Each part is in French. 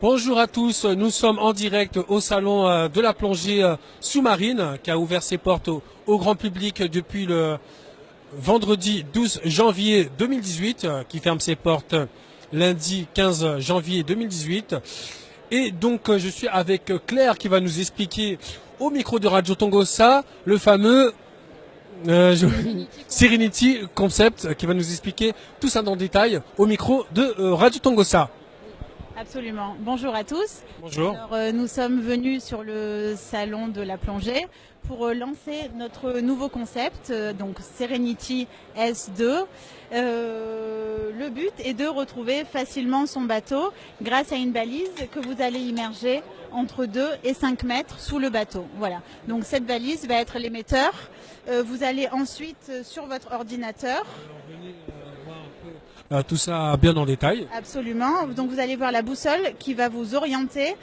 Bonjour à tous, nous sommes en direct au salon de la plongée sous-marine qui a ouvert ses portes au grand public depuis le vendredi 12 janvier 2018, qui ferme ses portes lundi 15 janvier 2018. Et donc je suis avec Claire qui va nous expliquer au micro de Radio Tongossa le fameux Serenity Concept qui va nous expliquer tout ça dans le détail au micro de Radio Tongossa. Absolument. Bonjour à tous. Bonjour. Alors, nous sommes venus sur le salon de la plongée pour lancer notre nouveau concept, donc Serenity S2. Le but est de retrouver facilement son bateau grâce à une balise que vous allez immerger entre 2 et 5 mètres sous le bateau. Voilà. Donc cette balise va être l'émetteur. Vous allez ensuite sur votre ordinateur. Tout ça bien en détail. Absolument. Donc vous allez voir la boussole qui va vous orienter,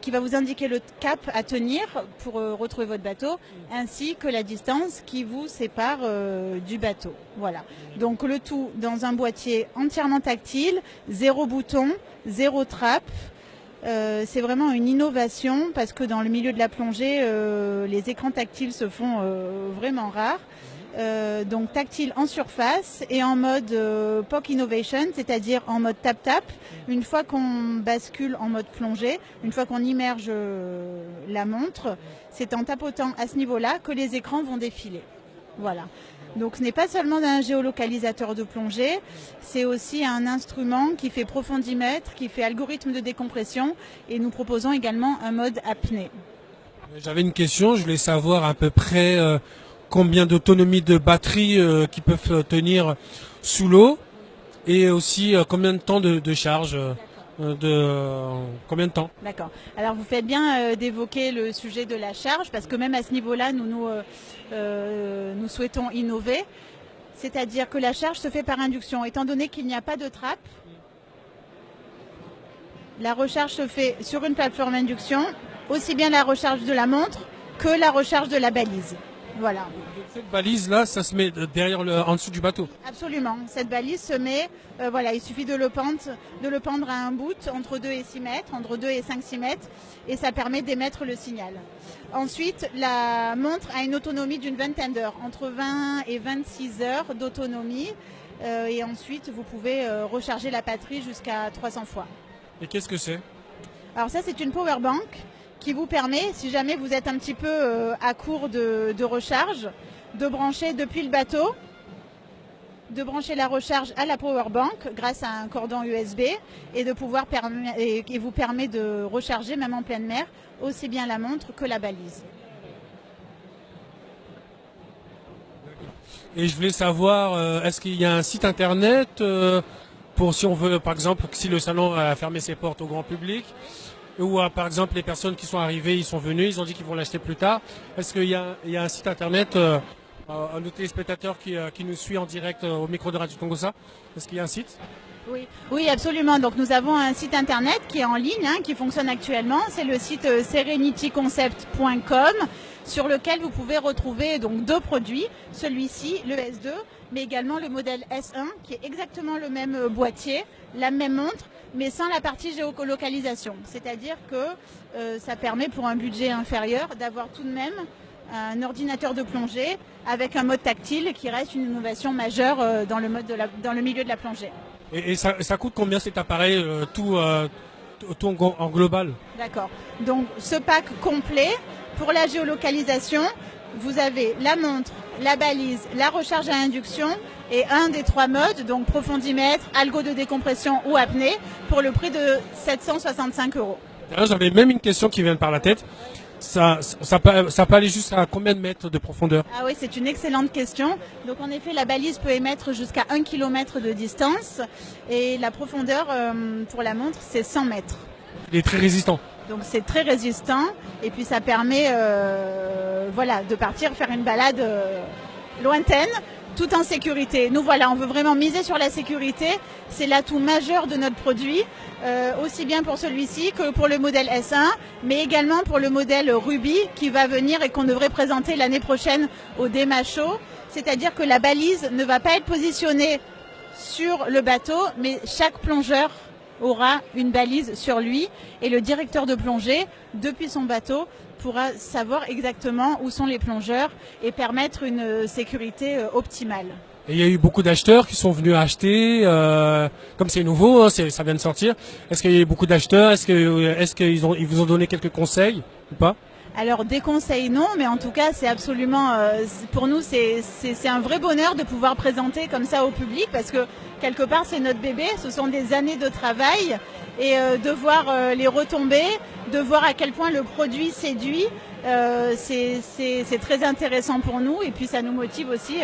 qui va vous indiquer le cap à tenir pour retrouver votre bateau, ainsi que la distance qui vous sépare du bateau. Voilà. Donc le tout dans un boîtier entièrement tactile, 0 bouton, 0 trappe. C'est vraiment une innovation parce que dans le milieu de la plongée, les écrans tactiles se font vraiment rares. Donc tactile en surface et en mode POC Innovation, c'est-à-dire en mode tap-tap. Une fois qu'on bascule en mode plongée, une fois qu'on immerge la montre, c'est en tapotant à ce niveau-là que les écrans vont défiler. Voilà. Donc ce n'est pas seulement un géolocalisateur de plongée, c'est aussi un instrument qui fait profondimètre, qui fait algorithme de décompression, et nous proposons également un mode apnée. J'avais une question, je voulais savoir à peu près combien d'autonomie de batterie qui peuvent tenir sous l'eau et aussi combien de temps de charge, combien de temps. D'accord. Alors vous faites bien d'évoquer le sujet de la charge parce que même à ce niveau-là, nous souhaitons innover. C'est-à-dire que la charge se fait par induction. Étant donné qu'il n'y a pas de trappe, la recharge se fait sur une plateforme induction, aussi bien la recharge de la montre que la recharge de la balise. Voilà. Cette balise-là, ça se met derrière en dessous du bateau. Absolument. Cette balise se met, voilà, il suffit de le pendre à un bout entre 2 et 6 mètres, entre 2 et 5-6 mètres, et ça permet d'émettre le signal. Ensuite, la montre a une autonomie d'une vingtaine d'heures, entre 20 et 26 heures d'autonomie, et ensuite vous pouvez recharger la batterie jusqu'à 300 fois. Et qu'est-ce que c'est ? Alors ça, c'est une power bank qui vous permet, si jamais vous êtes un petit peu à court de recharge, de brancher depuis le bateau, de brancher la recharge à la powerbank grâce à un cordon USB et de pouvoir et vous permet de recharger même en pleine mer aussi bien la montre que la balise. Et je voulais savoir, est-ce qu'il y a un site internet pour si on veut, par exemple, si le salon a fermé ses portes au grand public, ou par exemple les personnes qui sont arrivées, ils sont venus, ils ont dit qu'ils vont l'acheter plus tard. Est-ce qu'il y a un site internet, un nos téléspectateurs qui nous suit en direct au micro de Radio Tongossa, est-ce qu'il y a un site ? Oui, absolument. Donc nous avons un site internet qui est en ligne, qui fonctionne actuellement. C'est le site serenityconcept.com sur lequel vous pouvez retrouver donc 2 produits, celui-ci, le S2, mais également le modèle S1 qui est exactement le même boîtier, la même montre, mais sans la partie géolocalisation. C'est-à-dire que ça permet pour un budget inférieur d'avoir tout de même un ordinateur de plongée avec un mode tactile qui reste une innovation majeure dans le milieu de la plongée. Et ça coûte combien cet appareil, tout en global ? D'accord. Donc ce pack complet, pour la géolocalisation, vous avez la montre, la balise, la recharge à induction et un des 3 modes, donc profondimètre, algo de décompression ou apnée, pour le prix de 765 €. J'avais même une question qui vient par la tête. Ça peut aller jusqu'à combien de mètres de profondeur ? Ah oui, c'est une excellente question. Donc en effet, la balise peut émettre jusqu'à 1 km de distance et la profondeur pour la montre, c'est 100 mètres. Il est très résistant. Donc c'est très résistant et puis ça permet de partir faire une balade lointaine tout en sécurité. Nous on veut vraiment miser sur la sécurité. C'est l'atout majeur de notre produit, aussi bien pour celui-ci que pour le modèle S1, mais également pour le modèle Ruby qui va venir et qu'on devrait présenter l'année prochaine au DEMA Show. C'est-à-dire que la balise ne va pas être positionnée sur le bateau, mais chaque plongeur aura une balise sur lui et le directeur de plongée, depuis son bateau, pourra savoir exactement où sont les plongeurs et permettre une sécurité optimale. Et il y a eu beaucoup d'acheteurs qui sont venus acheter, comme c'est nouveau, hein, ça vient de sortir. Est-ce qu'il y a eu beaucoup d'acheteurs? Est-ce qu'ils vous ont donné quelques conseils ou pas? Alors des conseils non, mais en tout cas c'est absolument, pour nous c'est un vrai bonheur de pouvoir présenter comme ça au public parce que quelque part c'est notre bébé, ce sont des années de travail et de voir les retombées, de voir à quel point le produit séduit, c'est très intéressant pour nous et puis ça nous motive aussi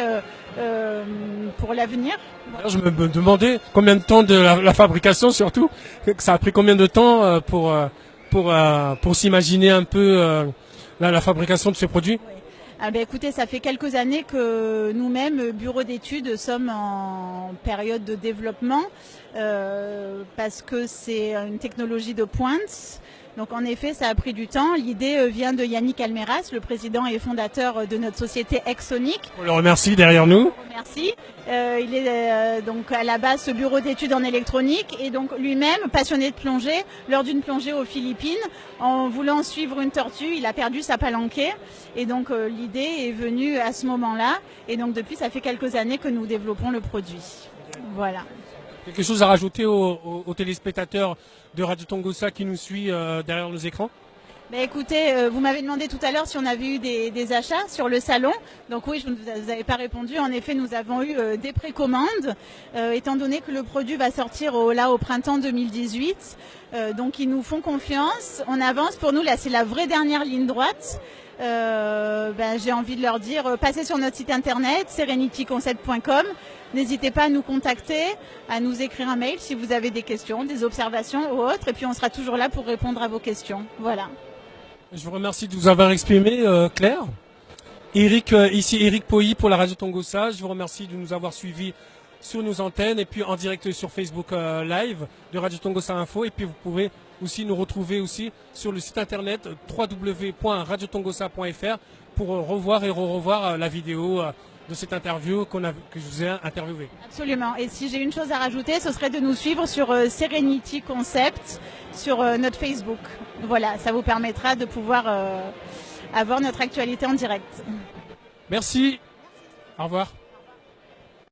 pour l'avenir. Alors, je me demandais combien de temps de la fabrication surtout, ça a pris combien de temps pour s'imaginer un peu la fabrication de ce produit? Oui. Ah ben écoutez, ça fait quelques années que nous-mêmes, bureau d'études, sommes en période de développement parce que c'est une technologie de pointe. Donc en effet, ça a pris du temps. L'idée vient de Yannick Almeras, le président et fondateur de notre société Exonic. On le remercie derrière nous. Merci. Il est donc à la base ce bureau d'études en électronique et donc lui-même passionné de plongée. Lors d'une plongée aux Philippines, en voulant suivre une tortue, il a perdu sa palanquée et donc l'idée est venue à ce moment-là. Et donc depuis, ça fait quelques années que nous développons le produit. Voilà. Quelque chose à rajouter aux téléspectateurs de Radio Tongossa qui nous suit derrière nos écrans? Ben écoutez, vous m'avez demandé tout à l'heure si on avait eu des achats sur le salon. Donc oui, je ne vous avais pas répondu. En effet, nous avons eu des précommandes, étant donné que le produit va sortir au printemps 2018. Donc ils nous font confiance. On avance. Pour nous, là, c'est la vraie dernière ligne droite. J'ai envie de leur dire, passez sur notre site internet, serenityconcept.com. N'hésitez pas à nous contacter, à nous écrire un mail si vous avez des questions, des observations ou autres. Et puis on sera toujours là pour répondre à vos questions. Voilà. Je vous remercie de vous avoir exprimé, Claire. Ici Eric Poyi pour la Radio Tongossa. Je vous remercie de nous avoir suivis sur nos antennes et puis en direct sur Facebook Live de Radio Tongossa Info. Et puis vous pouvez aussi nous retrouver aussi sur le site internet www.radiotongossa.fr pour revoir et revoir la vidéo de cette interview que je vous ai interviewé. Absolument. Et si j'ai une chose à rajouter, ce serait de nous suivre sur Serenity Concept sur notre Facebook. Voilà, ça vous permettra de pouvoir avoir notre actualité en direct. Merci. Au revoir.